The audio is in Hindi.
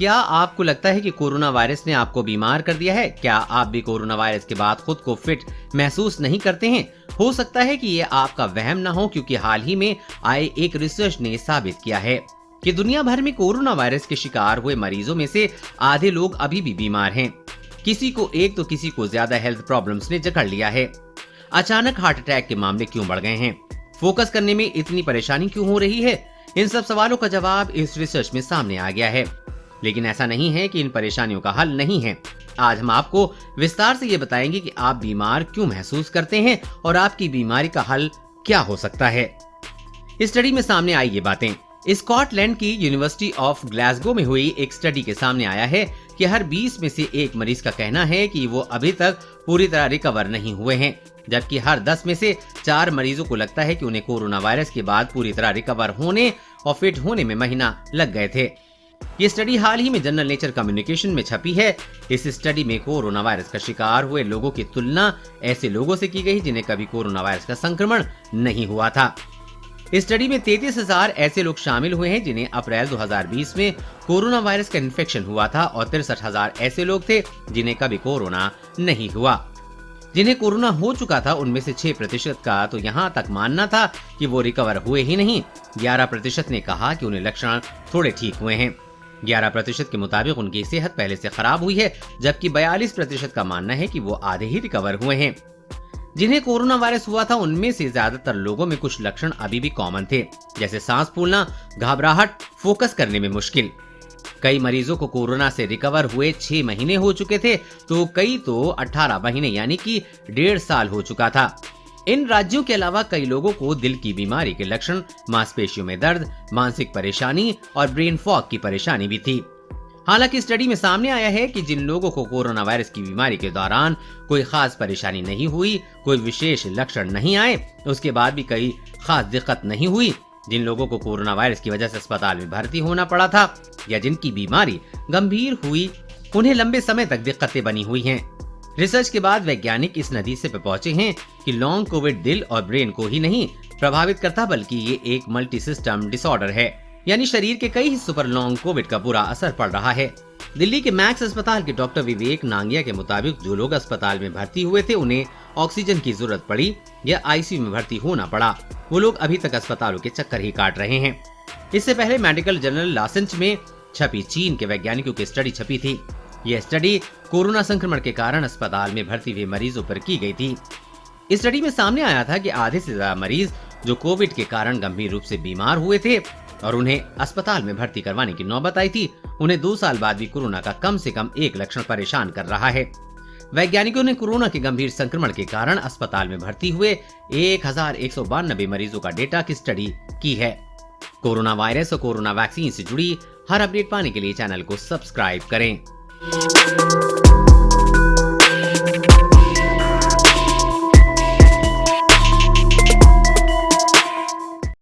क्या आपको लगता है कि कोरोना वायरस ने आपको बीमार कर दिया है? क्या आप भी कोरोना वायरस के बाद खुद को फिट महसूस नहीं करते हैं? हो सकता है कि ये आपका वहम ना हो, क्योंकि हाल ही में आए एक रिसर्च ने साबित किया है कि दुनिया भर में कोरोना वायरस के शिकार हुए मरीजों में से आधे लोग अभी भी बीमार हैं। किसी को एक तो किसी को ज्यादा हेल्थ प्रॉब्लम्स ने जकड़ लिया है। अचानक हार्ट अटैक के मामले क्यों बढ़ गए हैं? फोकस करने में इतनी परेशानी क्यों हो रही है? इन सब सवालों का जवाब इस रिसर्च में सामने आ गया है। लेकिन ऐसा नहीं है कि इन परेशानियों का हल नहीं है। आज हम आपको विस्तार से ये बताएंगे कि आप बीमार क्यों महसूस करते हैं और आपकी बीमारी का हल क्या हो सकता है। इस स्टडी में सामने आई ये बातें। स्कॉटलैंड की यूनिवर्सिटी ऑफ ग्लासगो में हुई एक स्टडी के सामने आया है कि हर 20 में से एक मरीज का कहना है कि वो अभी तक पूरी तरह रिकवर नहीं हुए हैं, जबकि हर 10 में से 4 मरीजों को लगता है कि उन्हें कोरोना वायरस के बाद पूरी तरह रिकवर होने और फिट होने में महीना लग गए थे। ये स्टडी हाल ही में जर्नल नेचर कम्युनिकेशन में छपी है। इस स्टडी में कोरोना वायरस का शिकार हुए लोगों की तुलना ऐसे लोगों से की गई जिन्हें कभी कोरोना वायरस का संक्रमण नहीं हुआ था। इस स्टडी में 33,000 ऐसे लोग शामिल हुए हैं जिन्हें अप्रैल 2020 में कोरोना वायरस का इन्फेक्शन हुआ था और 63,000 ऐसे लोग थे जिन्हें कभी कोरोना नहीं हुआ। जिन्हें कोरोना हो चुका था उनमें से 6% का तो यहाँ तक मानना था कि वो रिकवर हुए ही नहीं। 11% ने कहा कि उन्हें लक्षण थोड़े ठीक हुए हैं। 11% के मुताबिक उनकी सेहत पहले से खराब हुई है, जबकि 42% का मानना है कि वो आधे ही रिकवर हुए हैं। जिन्हें कोरोना वायरस हुआ था उनमें से ज्यादातर लोगों में कुछ लक्षण अभी भी कॉमन थे, जैसे सांस फूलना, घबराहट, फोकस करने में मुश्किल। कई मरीजों को कोरोना से रिकवर हुए 6 महीने हो चुके थे, तो कई तो 18 महीने यानी कि 1.5 साल हो चुका था। इन राज्यों के अलावा कई लोगों को दिल की बीमारी के लक्षण, मांसपेशियों में दर्द, मानसिक परेशानी और ब्रेन फॉग की परेशानी भी थी। हालांकि स्टडी में सामने आया है कि जिन लोगों को कोरोना वायरस की बीमारी के दौरान कोई खास परेशानी नहीं हुई, कोई विशेष लक्षण नहीं आए, उसके बाद भी कई खास दिक्कत नहीं हुई। जिन लोगों को कोरोना वायरस की वजह से अस्पताल में भर्ती होना पड़ा था या जिनकी बीमारी गंभीर हुई, उन्हें लंबे समय तक दिक्कतें बनी हुई हैं। रिसर्च के बाद वैज्ञानिक इस नतीजे पे पहुंचे हैं कि लॉन्ग कोविड दिल और ब्रेन को ही नहीं प्रभावित करता, बल्कि ये एक मल्टी सिस्टम डिसऑर्डर है, यानी शरीर के कई हिस्सों पर लॉन्ग कोविड का बुरा असर पड़ रहा है। दिल्ली के मैक्स अस्पताल के डॉक्टर विवेक नांगिया के मुताबिक जो लोग अस्पताल में भर्ती हुए थे उन्हें ऑक्सीजन की जरूरत पड़ी या आईसीयू में भर्ती होना पड़ा, वो लोग अभी तक अस्पतालों के चक्कर ही काट रहे हैं। इससे पहले मेडिकल जर्नल लासेंट में छपी चीन के वैज्ञानिकों की स्टडी छपी थी। यह स्टडी कोरोना संक्रमण के कारण अस्पताल में भर्ती हुए मरीजों पर की गई थी। इस स्टडी में सामने आया था कि आधे से ज्यादा मरीज जो कोविड के कारण गंभीर रूप से बीमार हुए थे और उन्हें अस्पताल में भर्ती करवाने की नौबत आई थी, उन्हें 2 साल बाद भी कोरोना का कम से कम एक लक्षण परेशान कर रहा है। वैज्ञानिकों ने कोरोना के गंभीर संक्रमण के कारण अस्पताल में भर्ती हुए 1192 मरीजों का डेटा की स्टडी की है। कोरोना वायरस और कोरोना वैक्सीन से जुड़ी हर अपडेट पाने के लिए चैनल को सब्सक्राइब करें।